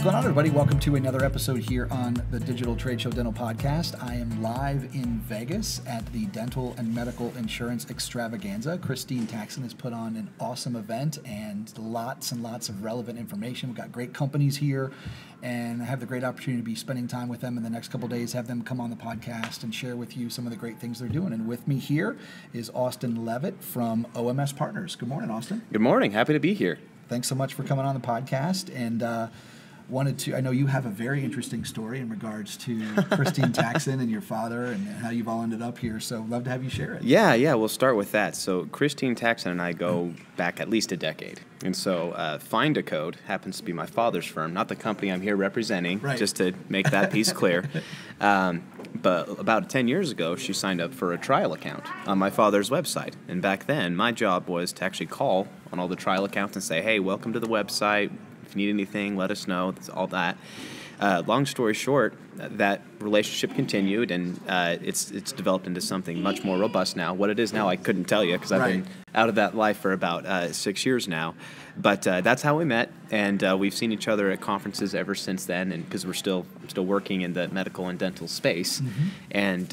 going on, everybody? Welcome to another episode here on the Digital Trade Show Dental Podcast. I am live in Vegas at the Dental and Medical Insurance Extravaganza. Christine Taxon has put on an awesome event and lots of relevant information. We've got great companies here, and I have the great opportunity to be spending time with them in the next couple of days, have them come on the podcast and share with you some of the great things they're doing. And with me here is Austin Leavitt from OMS Partners. Good morning, Austin. Good morning. Happy to be here. Thanks so much for coming on the podcast, and I know you have a very interesting story in regards to Christine Taxon and your father and how you've all ended up here, so love to have you share it. Yeah, we'll start with that. So Christine Taxon and I go back at least a decade, and so Find a Code happens to be my father's firm, not the company I'm here representing, right. Just to make that piece clear. But about 10 years ago, she signed up for a trial account on my father's website, and back then, my job was to actually call on all the trial accounts and say, hey, welcome to the website. If you need anything, let us know. That's all that. Long story short, that relationship continued, and it's developed into something much more robust now. What it is now, I couldn't tell you because I've been out of that life for about 6 years now. But that's how we met, and we've seen each other at conferences ever since then. And because we're still working in the medical and dental space, and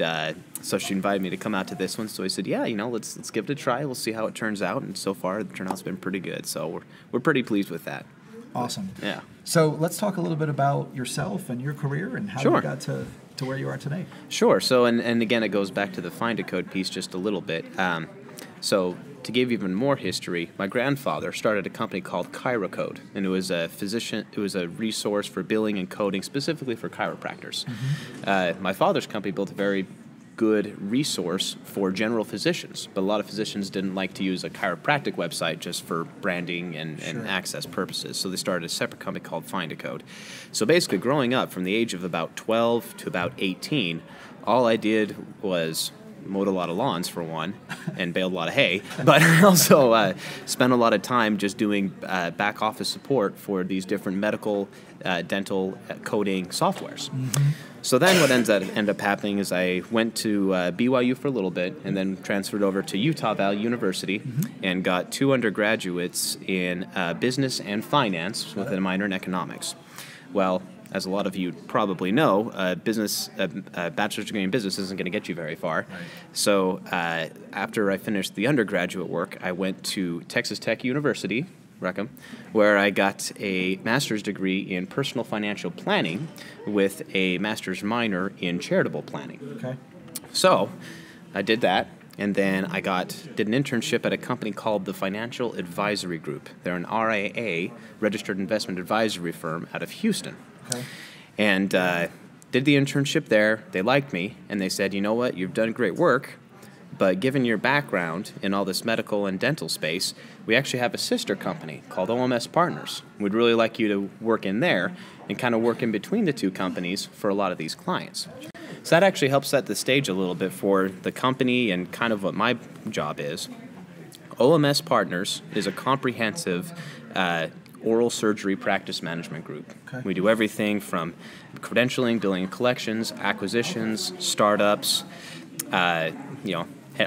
so she invited me to come out to this one. So I said, yeah, let's give it a try. We'll see how it turns out. And so far, the turnout's been pretty good. So we're pretty pleased with that. Awesome. Yeah. So let's talk a little bit about yourself and your career and how you got to where you are today. Sure. So, and again, it goes back to the Find a Code piece just a little bit. So to give even more history, my grandfather started a company called ChiroCode, and it was a resource for billing and coding specifically for chiropractors. My father's company built a very good resource for general physicians, but a lot of physicians didn't like to use a chiropractic website just for branding and access purposes, so they started a separate company called Find a Code. So basically, growing up from the age of about 12 to about 18, all I did was mowed a lot of lawns, for one, and baled a lot of hay, but also spent a lot of time just doing back office support for these different medical, dental coding softwares. So then what ended up happening is I went to BYU for a little bit and then transferred over to Utah Valley University and got 2 undergraduates in business and finance with a minor in economics. Well, as a lot of you probably know, a bachelor's degree in business isn't going to get you very far. So after I finished the undergraduate work, I went to Texas Tech University, where I got a master's degree in personal financial planning with a master's minor in charitable planning. Okay. So I did that, and then I did an internship at a company called the Financial Advisory Group. They're an RIA, Registered Investment Advisory firm out of Houston. Okay. And did the internship there. They liked me, and they said, you know what, you've done great work, but given your background in all this medical and dental space, we actually have a sister company called OMS Partners. We'd really like you to work in there and kind of work in between the two companies for a lot of these clients. So that actually helps set the stage a little bit for the company and kind of what my job is. OMS Partners is a comprehensive oral surgery practice management group. Okay. We do everything from credentialing, billing and collections, acquisitions, startups,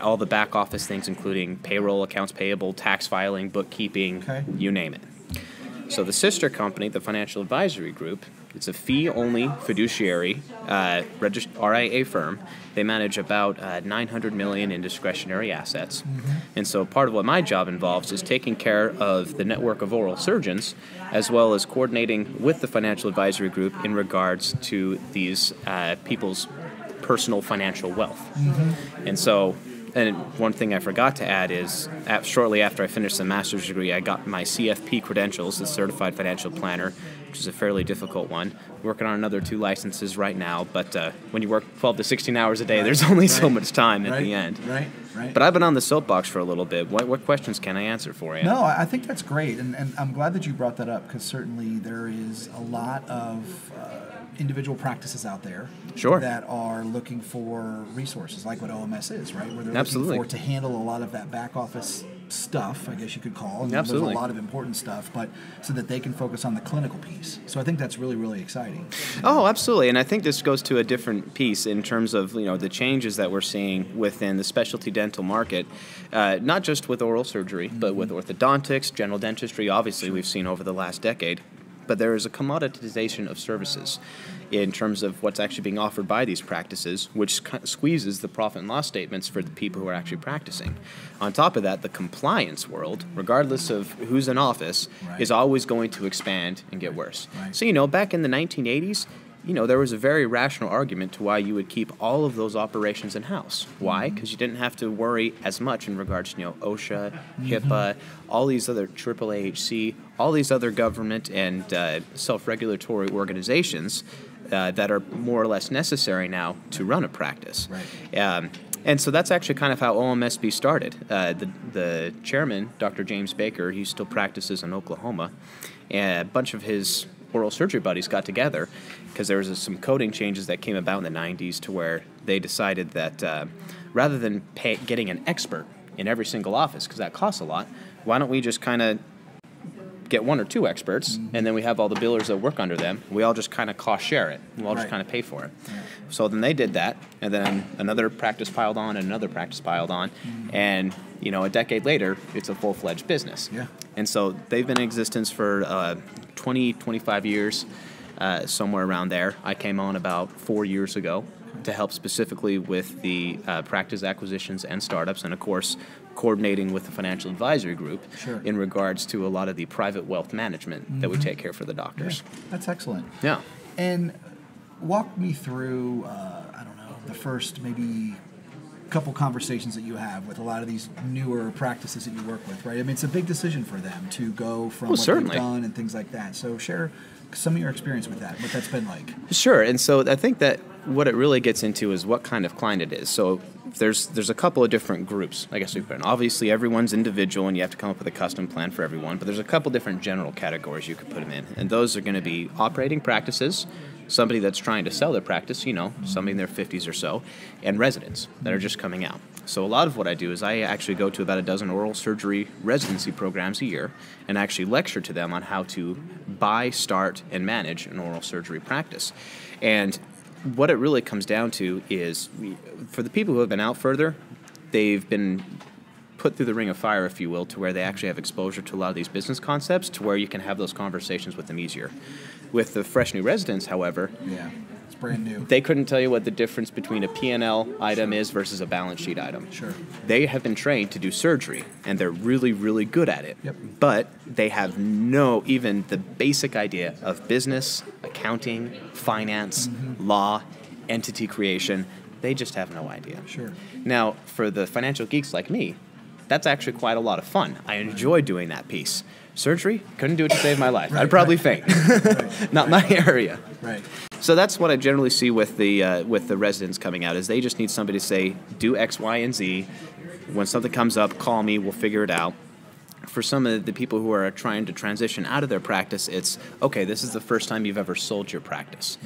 all the back office things, including payroll, accounts payable, tax filing, bookkeeping, you name it. So the sister company, the Financial Advisory Group, it's a fee-only fiduciary RIA firm. They manage about $900 million in discretionary assets. And so part of what my job involves is taking care of the network of oral surgeons, as well as coordinating with the Financial Advisory Group in regards to these people's personal financial wealth. And so, and one thing I forgot to add is shortly after I finished the master's degree, I got my CFP credentials, the Certified Financial Planner, which is a fairly difficult one. Working on another 2 licenses right now, but when you work 12 to 16 hours a day, there's only so much time at the end. Right. But I've been on the soapbox for a little bit. What questions can I answer for you? No, I think that's great, and I'm glad that you brought that up, because certainly there is a lot of individual practices out there that are looking for resources like what OMS is, right? Where they're looking for to handle a lot of that back office stuff, I guess you could call. There's a lot of important stuff, but so that they can focus on the clinical piece. So I think that's really, really exciting. Oh, absolutely. And I think this goes to a different piece in terms of, you know, the changes that we're seeing within the specialty dental market, not just with oral surgery, but with orthodontics, general dentistry, obviously we've seen over the last decade. but there is a commoditization of services in terms of what's actually being offered by these practices, which squeezes the profit and loss statements for the people who are actually practicing. On top of that, the compliance world, regardless of who's in office, is always going to expand and get worse. So, back in the 1980s, there was a very rational argument to why you would keep all of those operations in-house. Why? Because you didn't have to worry as much in regards to, OSHA, HIPAA, all these other AAAHC, all these other government and self-regulatory organizations that are more or less necessary now to run a practice. And so that's actually kind of how OMSB started. The chairman, Dr. James Baker, he still practices in Oklahoma, and a bunch of his oral surgery buddies got together because there was some coding changes that came about in the 90s to where they decided that rather than getting an expert in every single office, because that costs a lot, why don't we just kind of get one or two experts, and then we have all the billers that work under them. We all just kind of cost share it. We all just kind of pay for it. So then they did that, and then another practice piled on, and another practice piled on, and a decade later, it's a full-fledged business. And so they've been in existence for 20, 25 years, somewhere around there. I came on about 4 years ago to help specifically with the practice acquisitions and startups, and of course, coordinating with the financial advisory group in regards to a lot of the private wealth management that we take care for the doctors. That's excellent. And walk me through, the first maybe couple conversations that you have with a lot of these newer practices that you work with, right? I mean, it's a big decision for them to go from what they've done and things like that. So share some of your experience with that, what that's been like. Sure. And so I think that what it really gets into is what kind of client it is. So there's a couple of different groups, I guess we put in. Obviously, everyone's individual, and you have to come up with a custom plan for everyone. But there's a couple different general categories you could put them in. And those are going to be operating practices, somebody that's trying to sell their practice, somebody in their 50s or so, and residents that are just coming out. So a lot of what I do is I actually go to about a dozen oral surgery residency programs a year and actually lecture to them on how to buy, start, and manage an oral surgery practice. And what it really comes down to is, for the people who have been out further, they've been put through the ring of fire, if you will, to where they actually have exposure to a lot of these business concepts to where you can have those conversations with them easier. With the fresh new residents, however, it's brand new. They couldn't tell you what the difference between a P&L item is versus a balance sheet item. They have been trained to do surgery, and they're really, really good at it. But they have no even the basic idea of business, accounting, finance, law, entity creation. They just have no idea. Now, for the financial geeks like me, that's actually quite a lot of fun. I enjoy doing that piece. Surgery, couldn't do it to save my life. I'd probably faint. Not my area. So that's what I generally see with the residents coming out, is they just need somebody to say, do X, Y, and Z. When something comes up, call me, we'll figure it out. For some of the people who are trying to transition out of their practice, it's, okay, this is the first time you've ever sold your practice.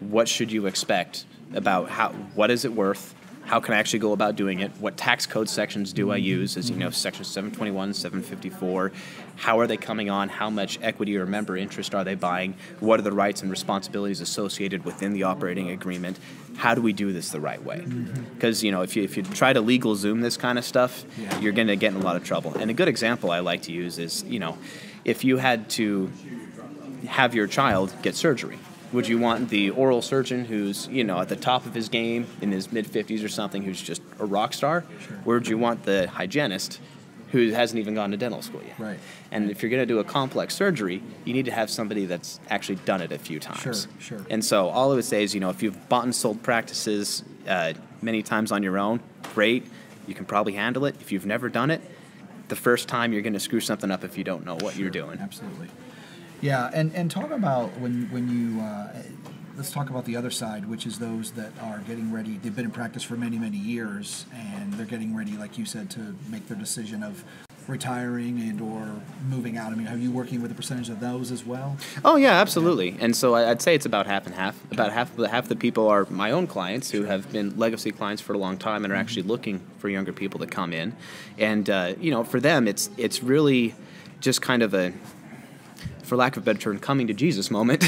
What should you expect about what is it worth? How can I actually go about doing it? What tax code sections do I use? As section 721, 754. How are they coming on? How much equity or member interest are they buying? What are the rights and responsibilities associated within the operating agreement? How do we do this the right way? Because if you try to legal zoom this kind of stuff, you're going to get in a lot of trouble. And a good example I like to use is, if you had to have your child get surgery, would you want the oral surgeon who's, at the top of his game, in his mid-50s or something, who's just a rock star? Or would you want the hygienist who hasn't even gone to dental school yet? And if you're going to do a complex surgery, you need to have somebody that's actually done it a few times. And so all I would say is, if you've bought and sold practices many times on your own, great. You can probably handle it. If you've never done it, the first time you're going to screw something up if you don't know what you're doing. Absolutely. Yeah, and talk about when you, let's talk about the other side, which is those that are getting ready. They've been in practice for many, many years, and they're getting ready, like you said, to make their decision of retiring and or moving out. I mean, are you working with a percentage of those as well? Oh, yeah, absolutely. And so I'd say it's about half and half. About half the people are my own clients who have been legacy clients for a long time and are actually looking for younger people to come in. And, for them, it's really just kind of a, for lack of a better term, coming to Jesus moment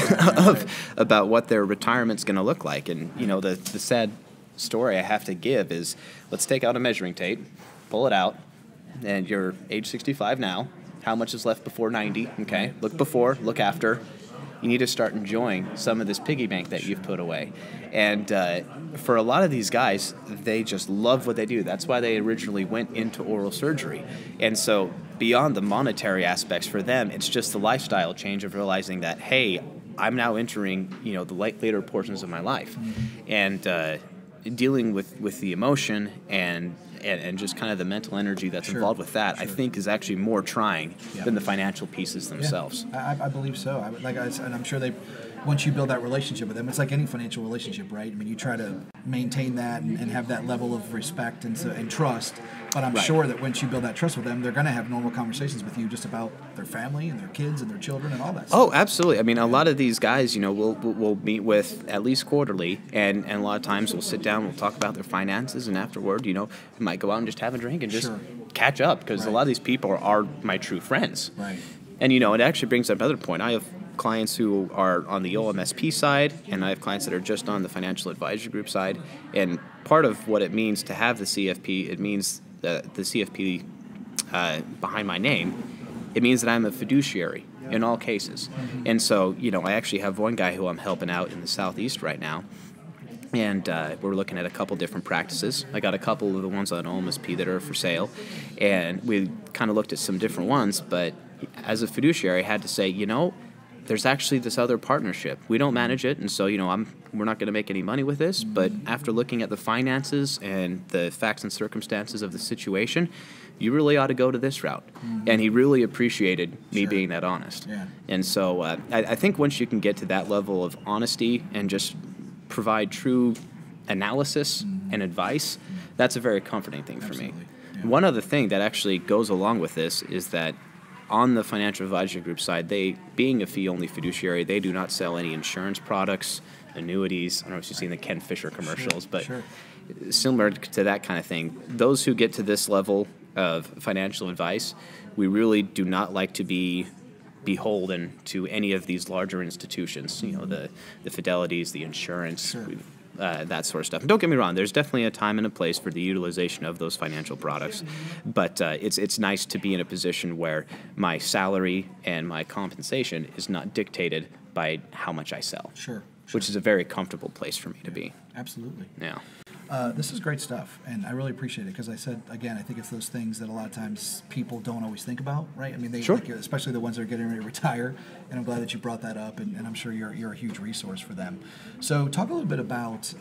about what their retirement's going to look like. And, the sad story I have to give is, let's take out a measuring tape, pull it out, and you're age 65 now. How much is left before 90? Okay, look before, look after. you need to start enjoying some of this piggy bank that you've put away. And for a lot of these guys, they just love what they do. That's why they originally went into oral surgery. And so beyond the monetary aspects for them, it's just the lifestyle change of realizing that, hey, I'm now entering, the later portions of my life. And dealing with the emotion and just kind of the mental energy that's involved with that, I think is actually more trying than the financial pieces themselves. Yeah, I believe so. And I'm sure once you build that relationship with them, it's like any financial relationship, right? I mean, you try to maintain that and have that level of respect and trust. But I'm sure that once you build that trust with them, they're going to have normal conversations with you just about their family and their kids and their children and all that stuff. Oh, absolutely. I mean, a lot of these guys, we'll meet with at least quarterly, and a lot of times we'll sit down, we'll talk about their finances, and afterward, we might go out and just have a drink and just catch up, because a lot of these people are my true friends. Right. And, it actually brings up another point. I have clients who are on the OMSP side, and I have clients that are just on the financial advisory group side. And part of what it means to have the CFP, it means the CFP behind my name, it means that I'm a fiduciary in all cases. And so, I actually have one guy who I'm helping out in the Southeast right now, and we're looking at a couple different practices. I got a couple of the ones on OMSP that are for sale, and we kind of looked at some different ones, but as a fiduciary, I had to say, there's actually this other partnership. We don't manage it, and so, we're not going to make any money with this, but after looking at the finances and the facts and circumstances of the situation, you really ought to go to this route. And he really appreciated me being that honest. Yeah. And so I think once you can get to that level of honesty and just provide true analysis and advice, that's a very comforting thing for me. Yeah. One other thing that actually goes along with this is that on the financial advisory group side, they, being a fee-only fiduciary, they do not sell any insurance products, annuities. I don't know if you've seen the Ken Fisher commercials, but similar to that kind of thing. Those who get to this level of financial advice, we really do not like to be beholden to any of these larger institutions, the Fidelities, the insurance, that sort of stuff. And don't get me wrong, there's definitely a time and a place for the utilization of those financial products, but it's nice to be in a position where my salary and my compensation is not dictated by how much I sell, which is a very comfortable place for me to be. Absolutely. Yeah. This is great stuff, and I really appreciate it, because I said, again, I think it's those things that a lot of times people don't always think about, right? I mean, especially the ones that are getting ready to retire, and I'm glad that you brought that up, and I'm sure you're a huge resource for them. So talk a little bit about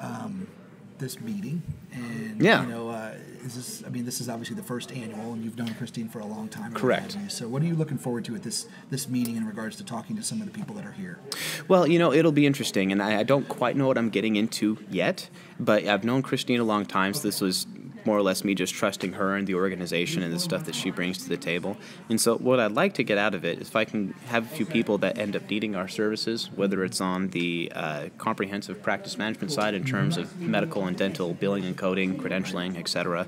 this meeting, and this is obviously the first annual, and you've known Christine for a long time. Correct. So what are you looking forward to at this meeting in regards to talking to some of the people that are here? Well, it'll be interesting, and I don't quite know what I'm getting into yet, but I've known Christine a long time, so this was more or less me just trusting her and the organization and the stuff that she brings to the table. And so what I'd like to get out of it is if I can have a few people that end up needing our services, whether it's on the comprehensive practice management side in terms of medical and dental billing and coding, credentialing, etc.,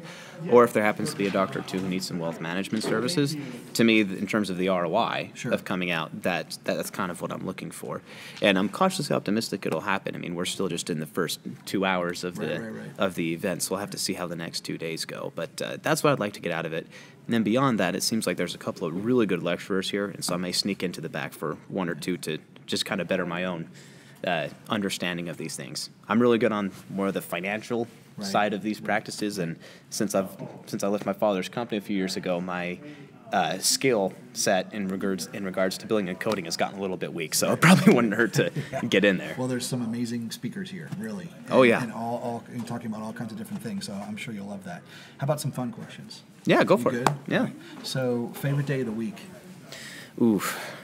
or if there happens to be a doctor or two who needs some wealth management services. To me, in terms of the ROI of coming out, that's kind of what I'm looking for. And I'm cautiously optimistic it'll happen. I mean, we're still just in the first 2 hours of the event, so we'll have to see how the next 2 days go. But that's what I'd like to get out of it. And then beyond that, it seems like there's a couple of really good lecturers here, and so I may sneak into the back for one or two to just kind of better my own understanding of these things. I'm really good on more of the financial side of these practices, and since I left my father's company a few years ago, my skill set in regards to billing and coding has gotten a little bit weak, so it probably wouldn't hurt to get in there. Well, there's some amazing speakers here, really. And all talking about all kinds of different things, so I'm sure you'll love that. How about some fun questions? Yeah, go for it. Yeah. Right. So, favorite day of the week? Oof.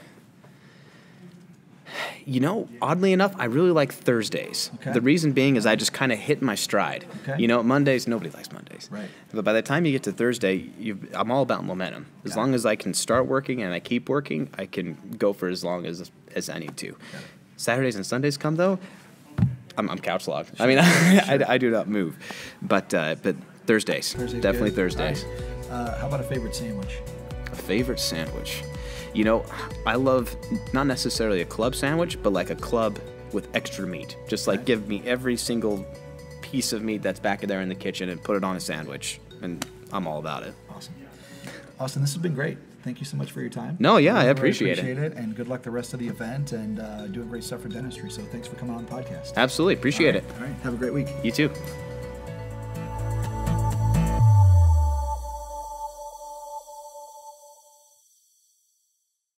Oddly enough, I really like Thursdays. Okay. The reason being is I just kind of hit my stride. Okay. Mondays, nobody likes Mondays. Right. But by the time you get to Thursday, I'm all about momentum. As long as I can start working and I keep working, I can go for as long as I need to. Saturdays and Sundays come, though, I'm couch locked. I mean, I do not move. But Thursdays, definitely good. Thursdays. Nice. How about a favorite sandwich? A favorite sandwich? I love not necessarily a club sandwich, but like a club with extra meat. Just like give me every single piece of meat that's back there in the kitchen and put it on a sandwich, and I'm all about it. Awesome. Austin, this has been great. Thank you so much for your time. No, yeah, I Really appreciate it. And good luck the rest of the event and doing great stuff for dentistry. So thanks for coming on the podcast. Absolutely. Appreciate it. All right. Have a great week. You too.